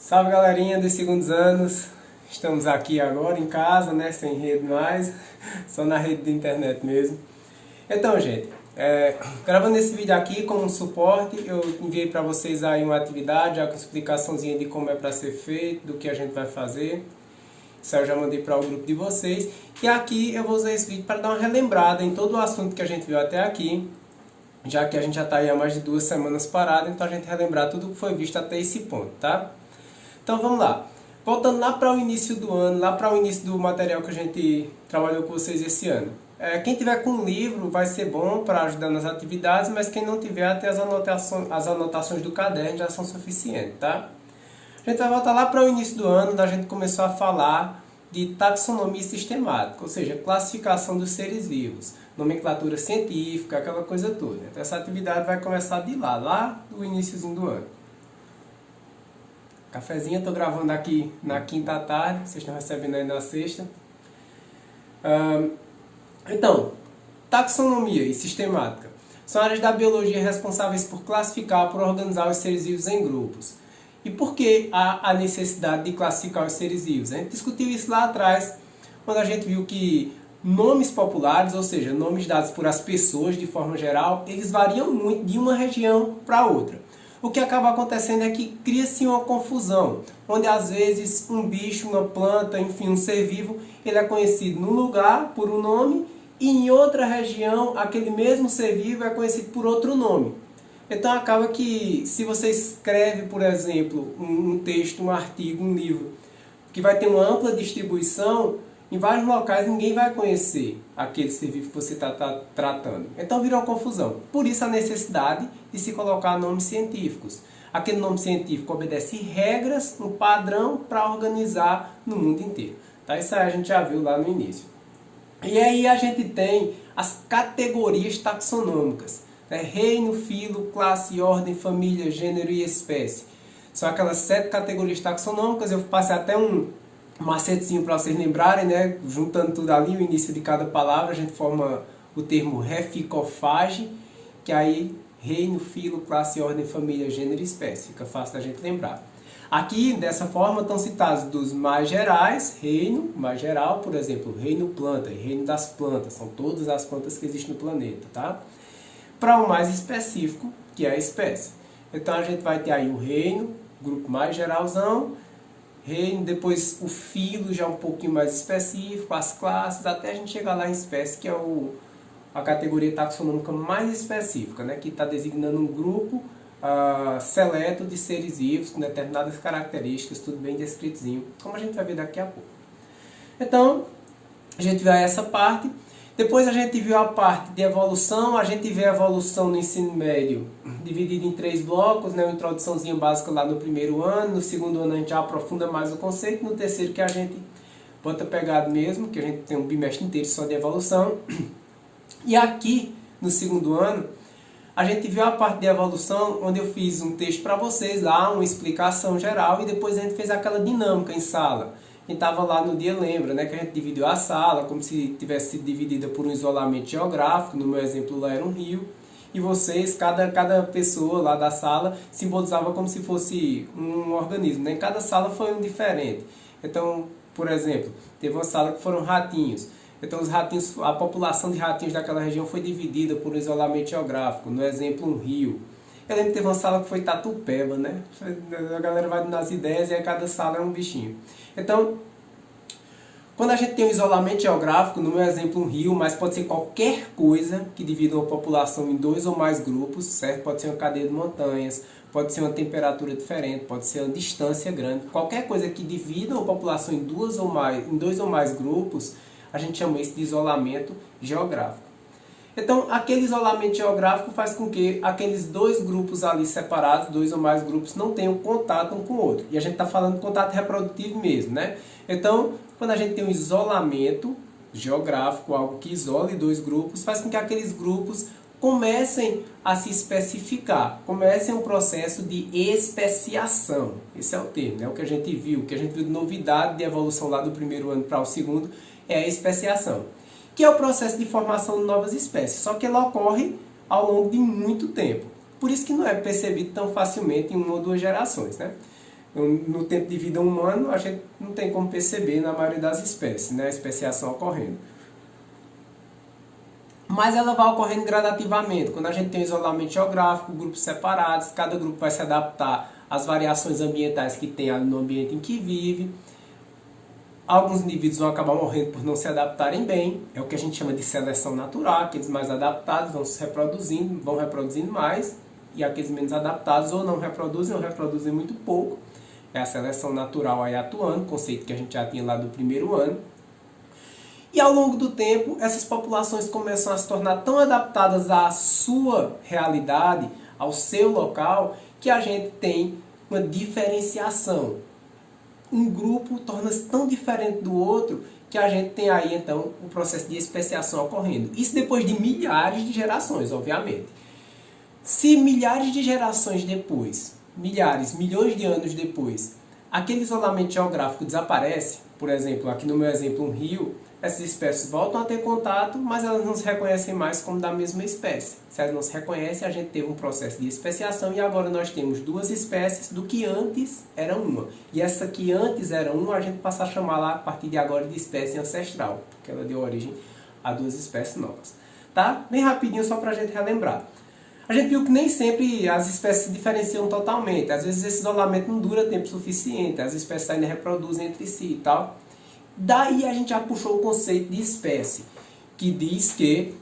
Salve galerinha dos segundos anos, estamos aqui agora em casa, né, sem rede mais, só na rede de internet mesmo. Então gente, gravando esse vídeo aqui como um suporte, eu enviei para vocês aí uma atividade, já com explicaçãozinha de como é para ser feito, do que a gente vai fazer. Isso eu já mandei para o grupo de vocês. E aqui eu vou usar esse vídeo para dar uma relembrada em todo o assunto que a gente viu até aqui, já que a gente já está aí há mais de 2 semanas parado, então a gente relembrar tudo que foi visto até esse ponto, tá? Então vamos lá. Voltando lá para o início do ano, lá para o início do material que a gente trabalhou com vocês esse ano. Quem tiver com um livro vai ser bom para ajudar nas atividades, mas quem não tiver, até as anotações do caderno já são suficientes, tá? A gente vai voltar lá para o início do ano, da gente começou a falar de taxonomia sistemática, ou seja, classificação dos seres vivos, nomenclatura científica, aquela coisa toda. Então essa atividade vai começar de lá do iniciozinho do ano. Cafezinho, estou gravando aqui na quinta à tarde, vocês estão recebendo aí na sexta. Então, taxonomia e sistemática são áreas da biologia responsáveis por classificar, por organizar os seres vivos em grupos. E por que há a necessidade de classificar os seres vivos? A gente discutiu isso lá atrás, quando a gente viu que nomes populares, ou seja, nomes dados por as pessoas de forma geral, eles variam muito de uma região para outra. O que acaba acontecendo é que cria-se uma confusão, onde às vezes um bicho, uma planta, enfim, um ser vivo, ele é conhecido num lugar por um nome e em outra região aquele mesmo ser vivo é conhecido por outro nome. Então acaba que se você escreve, por exemplo, um texto, um artigo, um livro, que vai ter uma ampla distribuição, em vários locais ninguém vai conhecer aquele ser vivo que você está tratando. Então vira uma confusão. Por isso a necessidade de se colocar nomes científicos. Aquele nome científico obedece regras, um padrão para organizar no mundo inteiro. Tá? Isso aí a gente já viu lá no início. E aí a gente tem as categorias taxonômicas. Né? Reino, filo, classe, ordem, família, gênero e espécie. São aquelas 7 categorias taxonômicas. Eu passei até um macetezinho para vocês lembrarem, né? Juntando tudo ali, o início de cada palavra, a gente forma o termo reficofage, que aí reino, filo, classe, ordem, família, gênero e espécie. Fica fácil da gente lembrar. Aqui, dessa forma, estão citados dos mais gerais, reino, mais geral, por exemplo, reino planta e reino das plantas. São todas as plantas que existem no planeta, tá? Para o mais específico, que é a espécie. Então, a gente vai ter aí o reino, grupo mais geralzão, reino, depois o filo já um pouquinho mais específico, as classes, até a gente chegar lá em espécie, que é a categoria taxonômica mais específica, né, que está designando um grupo seleto de seres vivos com determinadas características, tudo bem descritozinho, como a gente vai ver daqui a pouco. Então, a gente viu essa parte. Depois a gente viu a parte de evolução, a gente vê a evolução no ensino médio dividida em 3 blocos, né? Uma introduçãozinha básica lá no primeiro ano, no segundo ano a gente já aprofunda mais o conceito, no terceiro que a gente bota pegado mesmo, que a gente tem um bimestre inteiro só de evolução. E aqui, no segundo ano, a gente viu a parte de evolução, onde eu fiz um texto para vocês lá, uma explicação geral, e depois a gente fez aquela dinâmica em sala. Quem estava lá no dia lembra, né, que a gente dividiu a sala como se tivesse sido dividida por um isolamento geográfico. No meu exemplo lá era um rio. E vocês, cada pessoa lá da sala simbolizava como se fosse um organismo. Né? Cada sala foi um diferente. Então, por exemplo, teve uma sala que foram ratinhos. Então os ratinhos, a população de ratinhos daquela região foi dividida por um isolamento geográfico. No exemplo, um rio. Eu lembro que teve uma sala que foi Tatupeba, né? A galera vai nas ideias e aí cada sala é um bichinho. Então, quando a gente tem um isolamento geográfico, no meu exemplo um rio, mas pode ser qualquer coisa que divida uma população em 2 ou mais grupos, certo? Pode ser uma cadeia de montanhas, pode ser uma temperatura diferente, pode ser uma distância grande. Qualquer coisa que divida uma população em 2 ou mais grupos, a gente chama isso de isolamento geográfico. Então, aquele isolamento geográfico faz com que aqueles 2 grupos ali separados, 2 ou mais grupos, não tenham contato um com o outro. E a gente está falando de contato reprodutivo mesmo, né? Então, quando a gente tem um isolamento geográfico, algo que isole 2 grupos, faz com que aqueles grupos comecem a se especificar, comecem um processo de especiação. Esse é o termo, né? O que a gente viu de novidade de evolução lá do primeiro ano para o segundo, é a especiação, que é o processo de formação de novas espécies, só que ela ocorre ao longo de muito tempo. Por isso que não é percebido tão facilmente em 1 ou 2 gerações, né? No tempo de vida humano, a gente não tem como perceber na maioria das espécies, né, a especiação ocorrendo. Mas ela vai ocorrendo gradativamente. Quando a gente tem isolamento geográfico, grupos separados, cada grupo vai se adaptar às variações ambientais que tem no ambiente em que vive. Alguns indivíduos vão acabar morrendo por não se adaptarem bem, é o que a gente chama de seleção natural. Aqueles mais adaptados vão se reproduzindo, vão reproduzindo mais, e aqueles menos adaptados ou não reproduzem ou reproduzem muito pouco. É a seleção natural aí atuando, conceito que a gente já tinha lá do primeiro ano. E ao longo do tempo, essas populações começam a se tornar tão adaptadas à sua realidade, ao seu local, que a gente tem uma diferenciação. Um grupo torna-se tão diferente do outro que a gente tem aí então o processo de especiação ocorrendo. Isso depois de milhares de gerações, obviamente. Se milhares de gerações depois, milhões de anos depois, aquele isolamento geográfico desaparece, por exemplo, aqui no meu exemplo um rio, essas espécies voltam a ter contato, mas elas não se reconhecem mais como da mesma espécie. Se elas não se reconhecem, a gente teve um processo de especiação e agora nós temos duas espécies do que antes era uma. E essa que antes era uma, a gente passa a chamar lá a partir de agora de espécie ancestral, porque ela deu origem a duas espécies novas. Tá? Bem rapidinho só para a gente relembrar. A gente viu que nem sempre as espécies se diferenciam totalmente. Às vezes esse isolamento não dura tempo suficiente, as espécies ainda reproduzem entre si e tal. Daí a gente já puxou o conceito de espécie, que diz que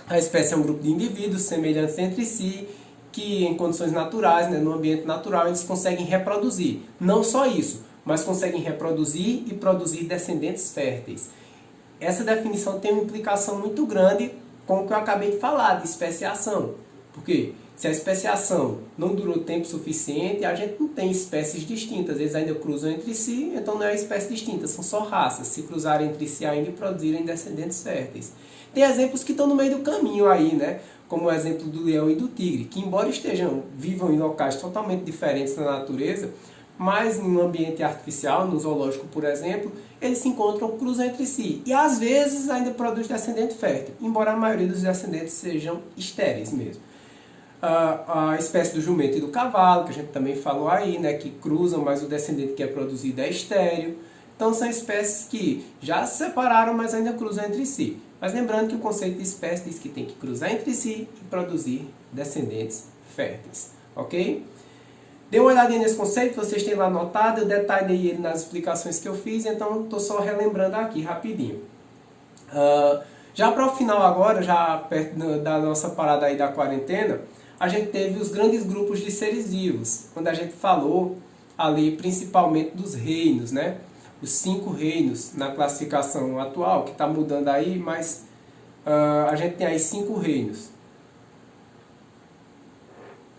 a espécie é um grupo de indivíduos semelhantes entre si, que em condições naturais, né, no ambiente natural, eles conseguem reproduzir. Não só isso, mas conseguem reproduzir e produzir descendentes férteis. Essa definição tem uma implicação muito grande com o que eu acabei de falar, de especiação. Por quê? Se a especiação não durou tempo suficiente, a gente não tem espécies distintas. Eles ainda cruzam entre si, então não é espécie distinta, são só raças. Se cruzarem entre si ainda e produzirem descendentes férteis. Tem exemplos que estão no meio do caminho aí, né? Como o exemplo do leão e do tigre, que embora vivam em locais totalmente diferentes na natureza, mas em um ambiente artificial, no zoológico, por exemplo, eles se encontram, cruzam entre si. E às vezes ainda produzem descendente fértil, embora a maioria dos descendentes sejam estéreis mesmo. A espécie do jumento e do cavalo, que a gente também falou aí, né, que cruzam, mas o descendente que é produzido é estéril. Então são espécies que já se separaram, mas ainda cruzam entre si. Mas lembrando que o conceito de espécie diz que tem que cruzar entre si e produzir descendentes férteis. Ok? Dê uma olhadinha nesse conceito, vocês têm lá anotado, eu detalhei ele nas explicações que eu fiz, então estou só relembrando aqui rapidinho. Já para o final agora, já perto da nossa parada aí da quarentena, a gente teve os grandes grupos de seres vivos, quando a gente falou ali principalmente dos reinos, né? Os 5 reinos na classificação atual, que está mudando aí, mas a gente tem aí 5 reinos.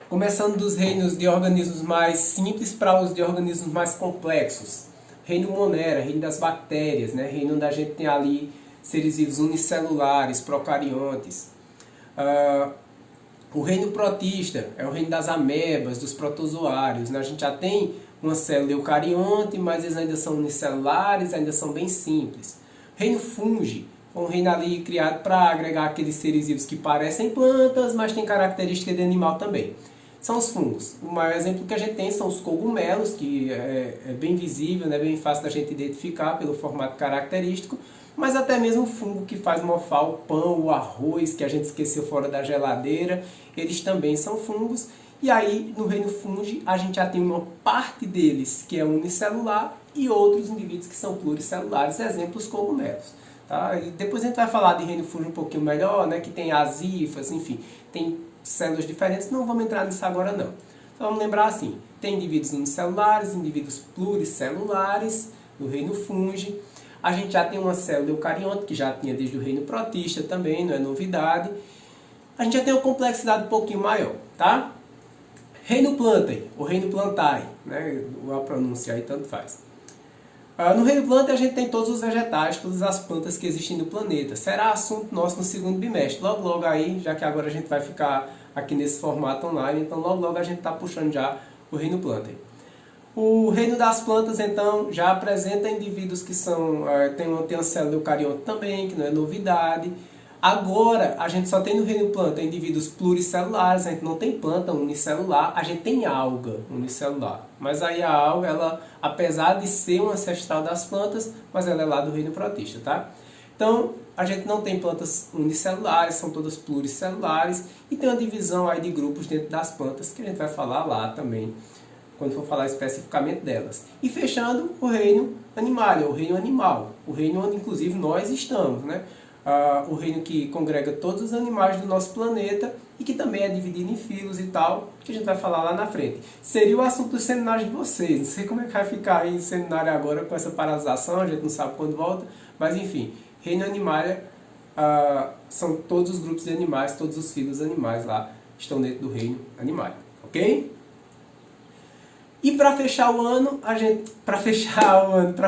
Começando dos reinos de organismos mais simples para os de organismos mais complexos. Reino Monera, reino das bactérias, né? Reino onde a gente tem ali seres vivos unicelulares, procariontes. O reino protista é o reino das amebas, dos protozoários, né? A gente já tem uma célula eucarionte, mas eles ainda são unicelulares, ainda são bem simples. Reino fungi, um reino ali criado para agregar aqueles seres vivos que parecem plantas, mas tem características de animal também. São os fungos. O maior exemplo que a gente tem são os cogumelos, que é bem visível, né? Bem fácil da gente identificar pelo formato característico, mas até mesmo o fungo que faz mofar o pão, o arroz, que a gente esqueceu fora da geladeira, eles também são fungos. E aí, no reino fungi, a gente já tem uma parte deles que é unicelular e outros indivíduos que são pluricelulares, exemplos cogumelos. Tá? E depois a gente vai falar de reino fungi um pouquinho melhor, né? Que tem as hifas, enfim, tem células diferentes, não vamos entrar nisso agora não. Então vamos lembrar assim, tem indivíduos unicelulares, indivíduos pluricelulares no reino fungi. A gente já tem uma célula eucarionte, que já tinha desde o reino protista também, não é novidade. A gente já tem uma complexidade um pouquinho maior, tá? Reino Plantae, ou reino Plantae, né? A pronúncia aí tanto faz. No reino Plantae a gente tem todos os vegetais, todas as plantas que existem no planeta. Será assunto nosso no segundo bimestre. Logo, logo aí, já que agora a gente vai ficar aqui nesse formato online, então logo, logo a gente está puxando já o reino Plantae. O reino das plantas, então, já apresenta indivíduos que são, tem uma célula eucarionte também, que não é novidade. Agora, a gente só tem no reino planta indivíduos pluricelulares, a gente não tem planta unicelular, a gente tem alga unicelular. Mas aí a alga, ela, apesar de ser um ancestral das plantas, mas ela é lá do reino protista, tá? Então, a gente não tem plantas unicelulares, são todas pluricelulares, e tem uma divisão aí de grupos dentro das plantas, que a gente vai falar lá também, quando for falar especificamente delas. E fechando, o reino animal, o reino animal, o reino onde inclusive nós estamos, né? O reino que congrega todos os animais do nosso planeta e que também é dividido em filos e tal, que a gente vai falar lá na frente. Seria o assunto dos seminários de vocês. Não sei como é que vai ficar aí o seminário agora com essa paralisação, a gente não sabe quando volta, mas enfim, reino animália são todos os grupos de animais, todos os filos animais lá estão dentro do reino animália, ok? E para fechar o ano, para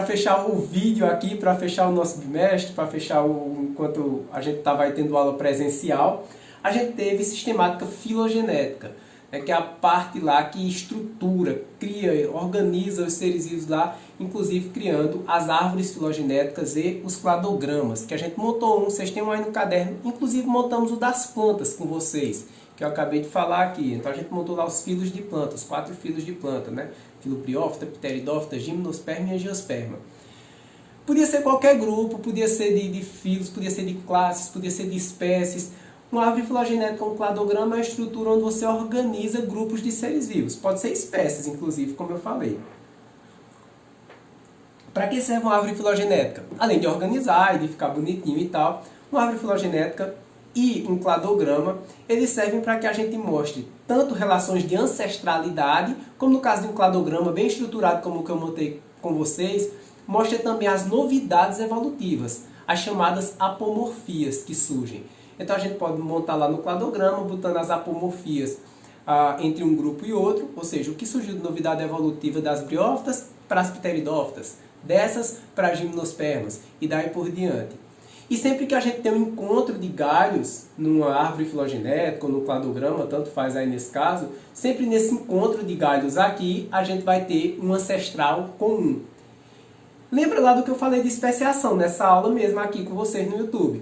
fechar o vídeo aqui, para fechar o nosso bimestre, para fechar enquanto a gente estava tendo aula presencial, a gente teve sistemática filogenética, né, que é a parte lá que estrutura, cria, organiza os seres vivos lá, inclusive criando as árvores filogenéticas e os cladogramas, que a gente montou vocês têm um aí no caderno, inclusive montamos o das plantas com vocês, que eu acabei de falar aqui. Então a gente montou lá os filos de planta, os 4 filos de planta, né? Filobriófita, Pteridófita, Gimnosperma e Angiosperma. Podia ser qualquer grupo, podia ser de filos, podia ser de classes, podia ser de espécies. Uma árvore filogenética com cladograma é a estrutura onde você organiza grupos de seres vivos. Pode ser espécies, inclusive, como eu falei. Para que serve uma árvore filogenética? Além de organizar e de ficar bonitinho e tal, uma árvore filogenética e um cladograma, eles servem para que a gente mostre tanto relações de ancestralidade, como no caso de um cladograma bem estruturado como o que eu montei com vocês, mostra também as novidades evolutivas, as chamadas apomorfias que surgem. Então a gente pode montar lá no cladograma, botando as apomorfias entre um grupo e outro, ou seja, o que surgiu de novidade evolutiva das briófitas para as pteridófitas, dessas para as gimnospermas, e daí por diante. E sempre que a gente tem um encontro de galhos numa árvore filogenética ou no cladograma, tanto faz aí nesse caso, sempre nesse encontro de galhos aqui, a gente vai ter um ancestral comum. Lembra lá do que eu falei de especiação, nessa aula mesmo aqui com vocês no YouTube.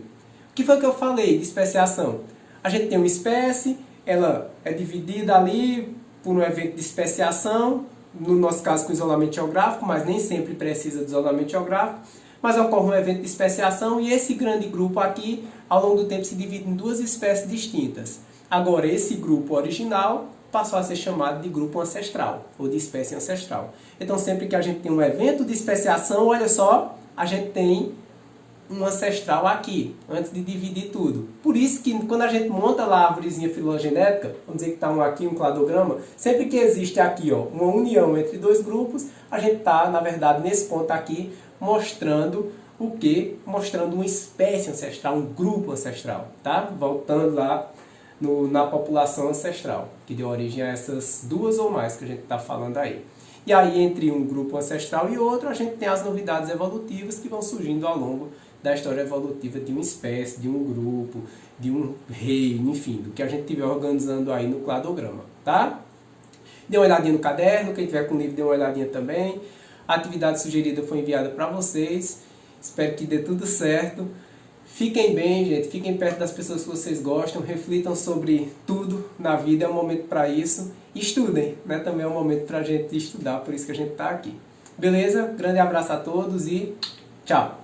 O que foi que eu falei de especiação? A gente tem uma espécie, ela é dividida ali por um evento de especiação, no nosso caso com isolamento geográfico, mas nem sempre precisa de isolamento geográfico. Mas ocorre um evento de especiação e esse grande grupo aqui, ao longo do tempo, se divide em 2 espécies distintas. Agora, esse grupo original passou a ser chamado de grupo ancestral, ou de espécie ancestral. Então, sempre que a gente tem um evento de especiação, olha só, a gente tem um ancestral aqui, antes de dividir tudo. Por isso que quando a gente monta lá a árvorezinha filogenética, vamos dizer que está aqui um cladograma, sempre que existe aqui uma união entre 2 grupos, a gente está, na verdade, nesse ponto aqui, mostrando o quê? Mostrando uma espécie ancestral, um grupo ancestral, tá? Voltando lá na população ancestral, que deu origem a essas 2 ou mais que a gente está falando aí. E aí, entre um grupo ancestral e outro, a gente tem as novidades evolutivas que vão surgindo ao longo da história evolutiva de uma espécie, de um grupo, de um reino, enfim, do que a gente estiver organizando aí no cladograma, tá? Dê uma olhadinha no caderno, quem tiver com o livro dê uma olhadinha também. A atividade sugerida foi enviada para vocês. Espero que dê tudo certo. Fiquem bem, gente. Fiquem perto das pessoas que vocês gostam. Reflitam sobre tudo na vida. É um momento para isso. E estudem, né? Também é um momento para a gente estudar. Por isso que a gente está aqui. Beleza? Grande abraço a todos e tchau!